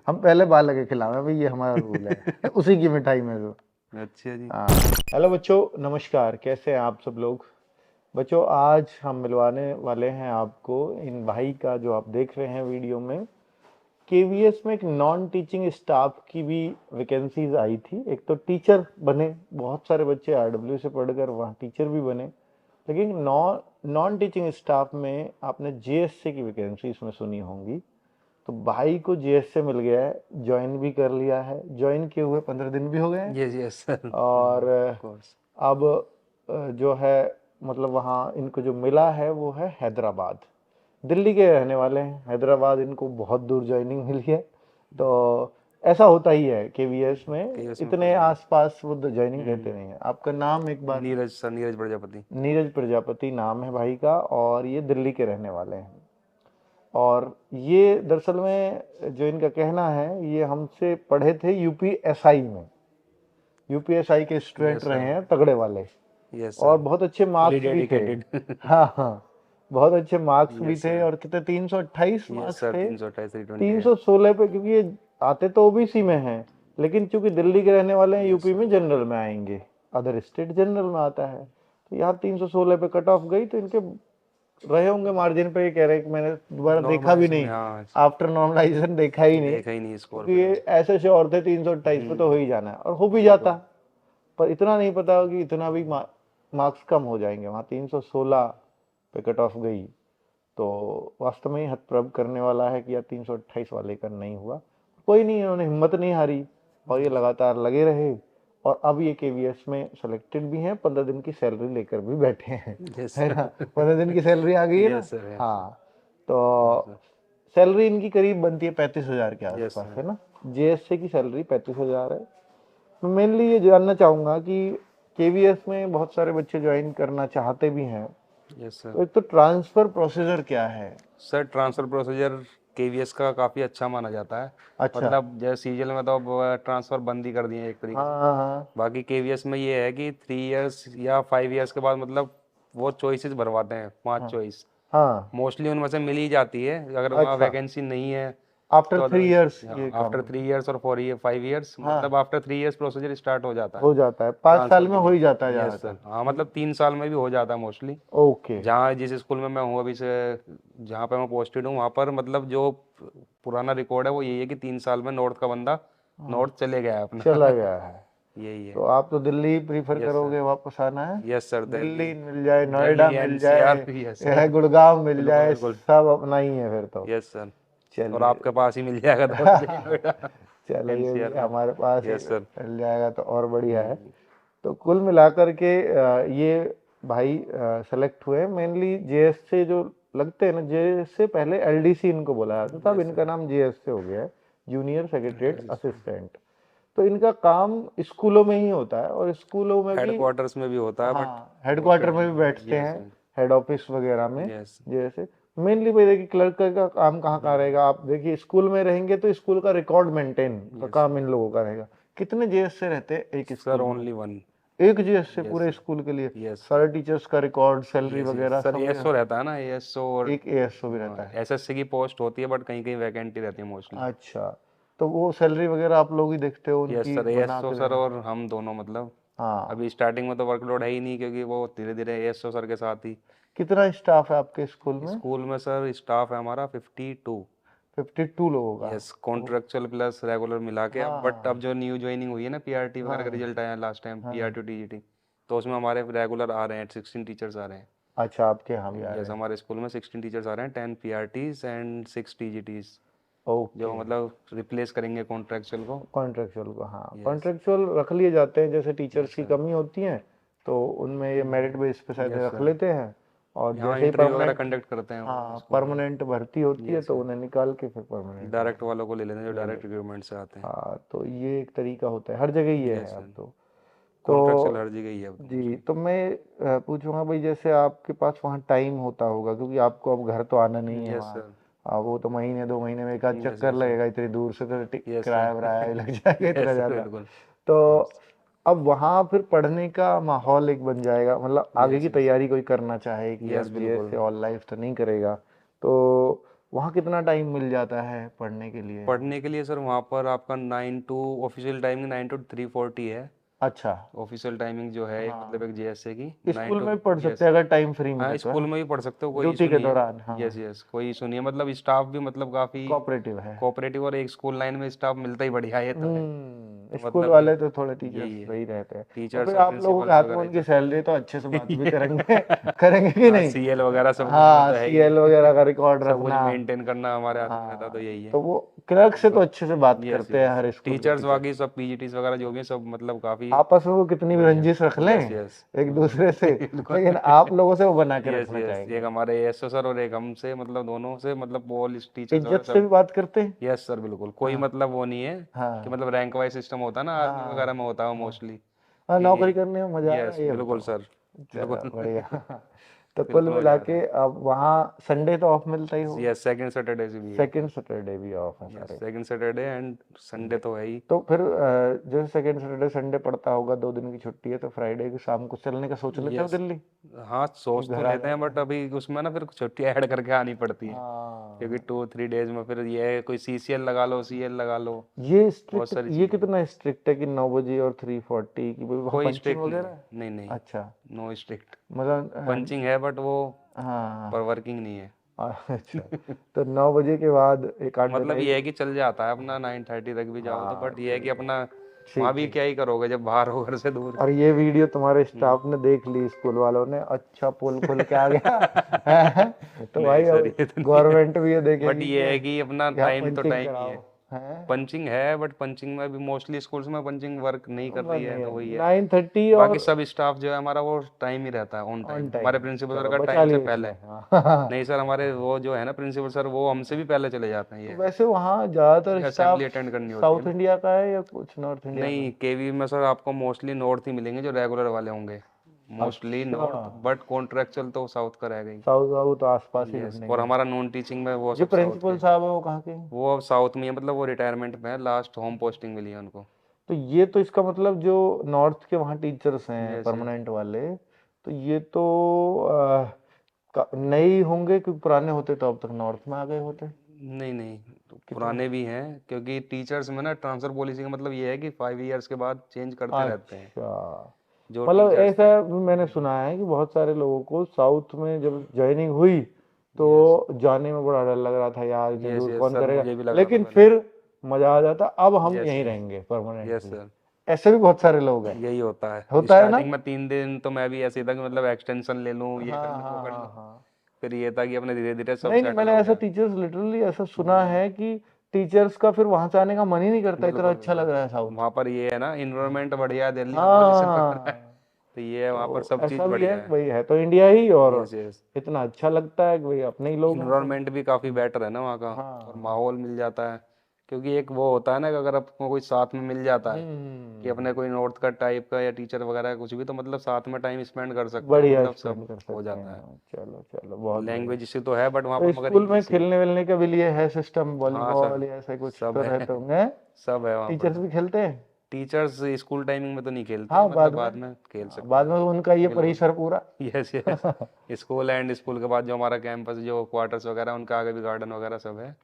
हम पहले बाल लगे खिलावे भाई, ये हमारा रूल है। उसी की मिठाई में तो। अच्छा जी। हाँ। हेलो बच्चों, नमस्कार, कैसे हैं आप सब लोग। बच्चों आज हम मिलवाने वाले हैं आपको इन भाई का, जो आप देख रहे हैं वीडियो में। केवीएस में एक नॉन टीचिंग स्टाफ की भी वैकेंसीज आई थी। एक तो टीचर बने, बहुत सारे बच्चे आरडब्ल्यू से पढ़कर वहाँ टीचर भी बने, लेकिन नॉन नॉन टीचिंग स्टाफ में आपने जेएससी की वैकेंसी इसमें सुनी होंगी। तो भाई को जेएससी मिल गया है, ज्वाइन भी कर लिया है, ज्वाइन किए हुए 15 दिन भी हो गए हैं। यस यस सर, और ऑफ कोर्स। अब जो है, मतलब वहाँ इनको जो मिला है वो है हैदराबाद। दिल्ली के रहने वाले हैं, हैदराबाद इनको बहुत दूर ज्वाइनिंग मिली है। तो ऐसा होता ही है केवीएस में, केवीएस में इतने पढ़ आसपास वो ज्वाइनिंग देते नहीं है। आपका नाम एक बार। नीरज सर, नीरज प्रजापति। नीरज प्रजापति नाम है भाई का, और ये दिल्ली के रहने वाले हैं। और ये दरअसल में जो इनका कहना है, ये हमसे पढ़े थे यूपीएसआई में, यूपीएसआई के स्टूडेंट यस रहे सर, हैं तगड़े वाले, यस और सर, बहुत अच्छे फुली मार्क्स भी थे। डेडिकेटेड। हाँ हाँ, बहुत अच्छे मार्क्स भी यस थे। सर, और कितने, 328 यस मार्क्स सर, थे। 328 316 पे, क्योंकि ये आते तो ओबीसी में हैं, लेकिन चूंकि दिल्ली के रहने वाले हैं, यस यूपी में सर। जनरल में आएंगे, अदर स्टेट जनरल में आता है। तो यहाँ 316 पे कट ऑफ गई, तो इनके रहे होंगे मार्जिन पे। ये कह रहे हैं कि मैंने दोबारा देखा भी नॉर्मलाइजेशन नहीं, में, हाँ। आफ्टर नॉर्मलाइजेशन देखा ही नहीं, देखा ही नहीं स्कोर क्योंकि पे। ये ऐसे श्योर थे 328 पे तो हो ही जाना है, और हो भी जाता। पर इतना नहीं पता कि इतना भी मार्क्स कम हो जाएंगे। वहाँ 316 पे कट ऑफ गई, तो वास्तव में ही हतप्रभ करने वाला है कि यार 328 वाले का नहीं हुआ। कोई नहीं, इन्होंने हिम्मत नहीं हारी, और ये लगातार लगे रहे। और अब ये केवीएस में सेलेक्टेड भी हैं, 15 दिन की सैलरी लेकर भी बैठे हैं। यस है ना, सर। 15 दिन की सैलरी आ गई है ना। यस सर, यस हाँ, यस तो सर, सैलरी इनकी करीब बनती है 35,000 के यस आसपास, सर। है ना। जेएससी की सैलरी 35,000 है। मैं मेनली ये जानना चाहूंगा कि केवीएस में बहुत सारे बच्चे ज्वाइन करना चाहते भी हैं, यस सर। तो एक तो ट्रांसफर प्रोसीजर क्या है। सर ट्रांसफ़र प्रोसीजर केवीएस का काफ़ी अच्छा माना जाता है। अच्छा। मतलब जैसे सीजीएल में तो अब ट्रांसफ़र बंद ही कर दिए हैं एक तरीके हाँ से। हाँ हाँ बाकी केवीएस में ये है कि 3 इयर्स या 5 इयर्स के बाद मतलब वो चॉइसेस भरवाते हैं, 5 हाँ चॉइस। हाँ। मोस्टली उनमें से मिल ही जाती है, अगर वहाँ अच्छा, वैकेंसी नहीं है आफ्टर तो 3 इयर्स अदरवाइज ये काम। आफ्टर 3 इयर्स और 5 इयर्स, मतलब हाँ, आफ्टर 3 इयर्स प्रोसीजर स्टार्ट हो जाता है हो जाता है, 5 साल ट्रांसफ़र में के हो लिए। ही जाता है यस सर, ज़्यादातर। हाँ, मतलब 3 साल में भी हो जाता है मोस्टली। ओके। जहाँ जिस स्कूल में मैं हूँ अभी से, जहाँ पे मैं पोस्टेड हूँ, वहाँ पर मतलब जो पुराना रिकॉर्ड है वो यही है कि 3 साल में नॉर्थ का बंदा हाँ, नॉर्थ चले गया है चला अपना। गया है। यही तो है। आप तो दिल्ली प्रीफर यस सर, करोगे वापस आना है। यस सर, दिल्ली, दिल्ली मिल जाए, नोएडा दिल्ली मिल जाए, एनसीआर। यस यह सर, गुड़गांव मिल बिल्कुल जाए, बिल्कुल। सब अपना ही है फिर तो। यस सर, और चलिए। आपके पास ही मिल जाएगा तो दिल्ली नोएडा चलो, ये भी एनसीआर में। हमारे पास ही यस सर। मिल जाएगा तो और बढ़िया है। हम्म, तो कुल मिलाकर के ये भाई सेलेक्ट हुए मेनली जेएस से। जो लगते हैं ना, जेएस से पहले एलडीसी इनको बोला जाता था, अब यस इनका सर। नाम जेएस से हो गया है, जूनियर सेक्रेटरीट असिस्टेंट। असिस्टेंट। तो इनका काम स्कूलों में ही होता है, और स्कूलों में भी, हेडक्वार्टर्स में भी होता है बट हाँ, हेडक्वार्टर मोस्टली। में भी बैठते यस हैं, सर। हेड ऑफिस वगैरह में। यस। जैसे मेनली भाई देखिए, क्लर्क का काम कहाँ कहाँ रहेगा। आप देखिए, स्कूल में रहेंगे तो स्कूल का रिकॉर्ड मेंटेन का यस काम इन लोगों का रहेगा। कितने जेएस से रहते हैं एक सर, स्कूल में। Only one. एक जेएस से यस पूरे सर। स्कूल के लिए, यस सर। सारे टीचर्स का रिकॉर्ड, सैलरी यस यस वगैरह सर, सब। एएसओ रहता है ना, एएसओ और एक एएसओ भी रहता है। एसएससी की पोस्ट होती है बट कहीं कहीं वैकेंटी रहती है मोस्टली। अच्छा, तो वो सैलरी वगैरह आप लोग ही देखते हो यस उनकी सर, बना एएसओ के सर देना। और हम दोनों मतलब। हाँ। अभी स्टार्टिंग में तो वर्कलोड है ही नहीं, क्योंकि वो धीरे धीरे एएसओ सर के साथ ही। कितना स्टाफ है आपके स्कूल में। स्कूल में सर स्टाफ है हमारा 52। 52 लोगों का। यस, कॉन्ट्रेक्चुअल प्लस रेगुलर मिला के। अब बट अब हाँ जो न्यू ज्वाइनिंग हुई है ना, पीआरटी वगैरह का हाँ रिजल्ट आया लास्ट टाइम, हाँ। पीआरटी टीजीटी, तो उसमें हमारे रेगुलर आ रहे हैं, 16 टीचर्स आ रहे हैं। अच्छा, आपके यहाँ भी आ रहे यस, हैं। हमारे स्कूल में 16 टीचर्स आ रहे हैं, 10 पीआरटीज एंड 6 टीजीटीज, जो ओके। मतलब रिप्लेस करेंगे कॉन्ट्रेक्चुअल को। कॉन्ट्रेक्चुअल को, हाँ, यस। कॉन्ट्रेक्चुअल रख लिए जाते हैं, जैसे टीचर्स यस की सर। कमी होती है तो उनमें ये मेरिट बेस पे शायद यस रख सर, लेते हैं। और यहाँ जैसे ही इंटरव्यू वगैरह परमानेंट, कंडक्ट करते हैं वो हाँ, स्कूल में। परमानेंट भर्ती होती है यस तो सर, उन्हें निकाल के फिर परमानेंट में डायरेक्ट वालों को ले लेते हैं जो ले डायरेक्ट लेते हैं। रिक्रूटमेंट से आते हैं। हाँ, तो ये एक तरीका होता है, हर जगह ये यस है अब सर, तो। कॉन्ट्रेक्चुअल तो हर जगह ही है अब तो जी, मोस्टली। तो मैं पूछूंगा भाई, जैसे आपके पास वहाँ टाइम होता होगा, क्योंकि आपको अब घर तो आना नहीं है यस वहाँ। सर। वो तो महीने 2 महीने में एक आध यस चक्कर यस सर। लगेगा, इतनी दूर से तो यस सर। किराया वराया ही लग जाएगा इतना यस सर, ज़्यादा। बिल्कुल। तो कोर्स। अब वहाँ फिर पढ़ने का माहौल एक बन जाएगा, मतलब आगे यस की यस। तैयारी कोई करना चाहे कि यार यस जेएस बिल्कुल। से ऑल लाइफ तो नहीं करेगा, तो वहाँ कितना टाइम मिल जाता है पढ़ने के लिए? पढ़ने के लिए सर वहाँ पर आपका 9 टू ऑफिशियल टाइमिंग 9 टू 3:40 है। अच्छा। ऑफिशियल टाइमिंग जो है मतलब हाँ, एक जेएसए की 9 स्कूल टू में पढ़ सकते यस। हैं अगर टाइम फ्री हाँ मिले तो, है स्कूल ना? में भी पढ़ सकते हो, कोई ड्यूटी इशू के नहीं है। दौरान, हाँ। यस यस, कोई इशू नहीं है, मतलब स्टाफ भी मतलब काफ़ी कोऑपरेटिव है। कोऑपरेटिव, और एक स्कूल लाइन में स्टाफ मिलता ही बढ़िया है, ये तो है। तो स्कूल मतलब वाले तो थोड़े टीचर्स यही है, वही रहते हैं। और टीचर्स फिर और आप लोगों के प्रिंसिपल्स हाथ में वगैरह उनकी जो सैलरी तो अच्छे से बात भी है। करेंगे। करेंगे कि हाँ नहीं? सीएल वगैरह सब कुछ वो तो हाँ, है ही है। सीएल वगैरह का रिकॉर्ड सब कुछ रखना। मेंटेन करना हमारे हाथ में रहता, तो हाँ, यही है। तो वो क्लर्क से तो अच्छे से बात यस करते हैं यस, हर स्कूल के टीचर्स टीचर। बाकी सब पीजीटीज वगैरह जो भी हैं सब मतलब काफ़ी आपस में वो कितनी भी बढ़िया। रंजिश रख लें यस यस एक बिल्कुल। दूसरे से, बिल्कुल। लेकिन आप लोगों से वो बना के यस रखना यस, एक चाहेंगे। हमारे एसओ सर और एक हमसे, मतलब दोनों से, मतलब ऑल टीचर्स वगैरह इज्जत से सब। भी बात करते हैं। यस सर बिल्कुल, कोई हाँ मतलब वो नहीं है कि हाँ मतलब रैंक वाइज सिस्टम होता है ना, आर्मी वगैरह में हाँ होता है हाँ मोस्टली हाँ, कि। नौकरी करने में मजा आ रहा यस है, ये बिल्कुल बताओ। सर। चलो बिल्कुल। बढ़िया। तो कुल बिल्कुल मजा मिला आ रहा के अब वहाँ संडे तो ऑफ मिलता ही है। होगा। यस सेकंड सैटरडे से भी है। सेकंड सैटरडे भी ऑफ है यस सारे। सेकंड सैटरडे एंड संडे तो है ही। तो फिर जैसे सेकंड सैटरडे संडे पड़ता होगा, 2 दिन की छुट्टी है, तो फ्राइडे की शाम को चलने का सोच लेते हो यस दिल्ली हाँ कि सोच तो घर आ लेते हैं, जाते बट हैं? अभी उसमें ना फिर छुट्टी ऐड करके आनी पड़ती है, क्योंकि हाँ, 2-3 डेज में फिर ये है, कोई सीसीएल लगा लो, सीएल लगा लो, ये बहुत स्ट्रिक्ट, सारी ये चीज़ें हैं। कितना स्ट्रिक्ट है कि 9 बजे और 3:40 की वहाँ कोई पंचिंग स्ट्रिक्ट नहीं वगैरह है, है? नहीं नहीं, अच्छा, नो स्ट्रिक्ट। मतलब पंचिंग है बट वो पर हाँ। वर्किंग नहीं है। अच्छा, तो 9 बजे के बाद एक आध मतलब जगह। ये है कि चल जाता है अपना 9:30 तक भी जाओ तो, हाँ बट ये है कि ठीक है, अपना वहाँ ठीक भी ठीक। क्या ही करोगे जब बाहर हो घर से दूर। और ये वीडियो तुम्हारे हम्म। स्टाफ ने देख ली, स्कूल वालों ने, अच्छा पुल खुल के आ गया। हैं? तो नहीं भाई सर अब ये तो नहीं है, गवर्नमेंट भी ये बट देखेगी ये कि है कि अपना यहाँ टाइम तो पंचिंग टाइम ही कराओ। है। हैं? पंचिंग है बट पंचिंग में भी मोस्टली स्कूल्स में पंचिंग वर्क नहीं कर वो रही है, नहीं तो है, वही है। 9:30 बाकी और सब स्टाफ जो है हमारा वो टाइम ही रहता है, ऑन ऑन टाइम, हमारे टाइम। प्रिंसिपल सर चलो का बचा टाइम से लिए पहले। इसमें, हाँ। नहीं सर हमारे वो जो है ना प्रिंसिपल सर, वो हमसे भी पहले चले जाते हैं, ये है। वैसे वहाँ ज्यादातर क्योंकि असेंबली स्टाफ अटेंड करनी होती है साउथ ना। इंडिया का है या कुछ नॉर्थ इंडिया का? नहीं केवी में सर आपको मोस्टली नॉर्थ ही मिलेंगे जो रेगुलर वाले होंगे, मोस्टली अच्छा, नॉर्थ, बट कॉन्ट्रेक्चुअल तो साउथ का रहेगा ही। साउथ का वो तो आसपास ही यस, और ढूंढेंगे। हमारा नॉन टीचिंग में वो जो सब साउथ प्रिंसिपल के। साहब है वो कहाँ के हैं? वो अब साउथ में है, मतलब वो रिटायरमेंट में है, लास्ट होम पोस्टिंग मिली है उनको। तो ये तो इसका मतलब जो नॉर्थ के वहाँ टीचर्स हैं यस यस। परमानेंट वाले, तो ये तो नए ही होंगे, क्योंकि पुराने होते तो अब तक नॉर्थ में आ गए होते। नहीं नहीं, तो कितने? पुराने भी हैं, क्योंकि टीचर्स में ना ट्रांसफर पॉलिसी का मतलब ये है कि 5 ईयर्स के बाद चेंज करते रहते हैं अच्छा, जो मतलब टीचर्स ऐसा हैं। भी मैंने सुना है कि बहुत सारे लोगों को साउथ में जब ज्वाइनिंग हुई तो यस जाने में बड़ा डर लग रहा था, यार इतनी यस दूर यस कौन सर, करेगा, मुझे भी लग रहा था लेकिन पहले। फिर मजा आ जाता, अब हम यस यहीं यस। रहेंगे यस परमानेंटली। सर, ऐसे भी बहुत सारे लोग हैं। यही होता है होता है ना? स्टार्टिंग में 3 दिन तो मैं भी ऐसे ही था कि मतलब एक्सटेंशन ले लूँ, ये कर हाँ लूँ, वो हाँ कर हाँ लूँ। हाँ। फिर ये था कि अपने धीरे धीरे सब नहीं नहीं, सेटल मैंने हो ऐसा गया। टीचर्स लिटरली ऐसा सुना हम्म, है कि टीचर्स का फिर वहां से आने का मन ही नहीं करता, इतना बिल्कुल अच्छा बिल्कुल। लग रहा है साउथ। वहाँ पर ये है ना, हाँ इन्वायरमेंट बढ़िया है, दिल्ली में पॉल्यूशन वगैरह है, हाँ, तो ये है वहाँ पर तो सब ऐसा चीज़ भी है बढ़िया कि है। भाई है तो इंडिया ही, और यस यस। इतना अच्छा लगता है कि भाई अपने ही लोग हैं सब। इन्वायरमेंट भी काफ़ी बेटर है ना वहाँ का, और हाँ। माहौल मिल जाता है, क्योंकि एक वो होता है ना कि अगर आपको कोई साथ में मिल जाता है कि हम्म, अपने कोई नॉर्थ का टाइप का या टीचर वगैरह कुछ भी, तो मतलब साथ में टाइम स्पेंड कर सकते हो, बढ़िया मतलब सब स्पेंड कर हो सकते जाता है। हैं, चलो चलो बहुत बढ़िया। लैंग्वेज इश्यू तो है बट वहाँ तो पर मगर स्कूल में इंग्लिश ही है। खेलने वेलने का भी लिए है सिस्टम, हाँ सर, वॉलीबॉल या ऐसा कुछ सब तो है। रहते होंगे? सब है वहाँ टीचर्स पर। भी खेलते हैं? टीचर्स स्कूल टाइमिंग में तो नहीं खेलते, हाँ मतलब बाद में, बाद में खेल सकते बाद हैं में सर। तो उनका ये बिल्कुल। परिसर पूरा। Yes yes, school and school के बाद जो हमारा कैंपस जो क्वार्टर्स वगैरह उनका आगे भी गार्डन वगैरह सब है,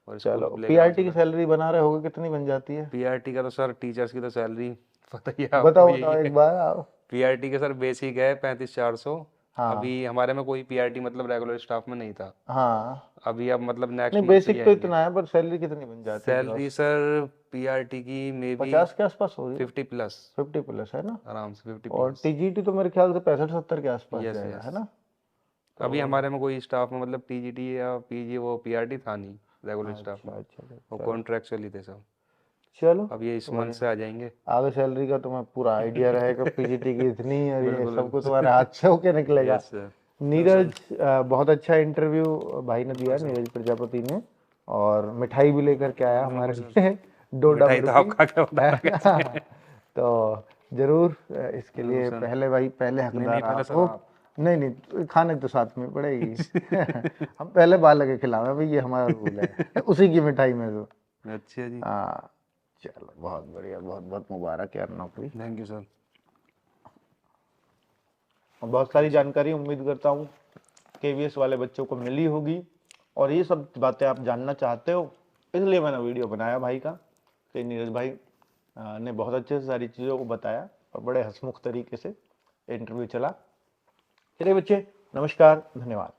और स्कूल चलो, के प्लेग्राउंड्स पीआरटी की वगैरह। सैलरी बना रहे होगे, कितनी बन जाती है? पीआरटी का तो सर टीचर्स की तो सैलरी पता ही है आपको, बताओ यही बताओ है। एक बार आओ। पीआरटी के सर बेसिक है 35,400। अभी हाँ हमारे में कोई पीआरटी मतलब रेगुलर स्टाफ में नहीं था, हाँ। अभी अब मतलब नेक्स्ट नहीं, मंथ से ही बेसिक तो आएंगे। इतना है, पर सैलरी कितनी बन जाती है सैलरी ग्रॉस? सर पीआरटी की मे बी 50 के आसपास हो रही है? 50+, 50 प्लस है ना? आराम से 50 और प्लस टीजीटी तो मेरे ख्याल से 65-70 के आसपास यस जाएगा, यस। है ना? तो अभी हमारे में कोई स्टाफ में मतलब टीजीटी या पीजी वो पीआरटी था नहीं रेगुलर स्टाफ में, अच्छा अच्छा अच्छा, वो चलो कॉन्ट्रैक्चुअल ही थे सब। चलो, अब ये इस तो मंथ बढ़िया। से आ जाएंगे। आगे सैलरी का तुम्हें पूरा आइडिया रहेगा, पीजीटी की इतनी, और ये बिल्कुल सब कुछ बिल्कुल। तुम्हारे हाथ से होके निकलेगा। Yes sir. तो सर नीरज, बहुत अच्छा इंटरव्यू भाई ने बिल्कुल दिया, सर। नीरज प्रजापति ने, और मिठाई भी लेकर के आया हमारे बिल्कुल सर, लिए। डोडा मिठाई तो बर्फी। आप खा के बताना कैसी है। तो जरूर इसके बिल्कुल लिए सर। पहले भाई, पहले नहीं नहीं हकदार पहले आप सर हो। आप। नहीं नहीं, तो खाने तो साथ में पड़ेगी। हम पहले बाल लगे खिलावे भाई, ये हमारा रूल है। उसी की मिठाई में तो। अच्छा जी। हाँ, चलो बहुत बढ़िया, बहुत बहुत मुबारक यार नौकरी। Thank you sir. और बहुत सारी जानकारी उम्मीद करता हूँ केवीएस वाले बच्चों को मिली होगी। और ये सब बातें आप जानना चाहते हो, इसलिए मैंने वीडियो बनाया भाई का। तो नीरज भाई ने बहुत अच्छे से सारी चीज़ों को बताया और बड़े हंसमुख तरीके से इंटरव्यू चला। चलिए बच्चे, नमस्कार, धन्यवाद।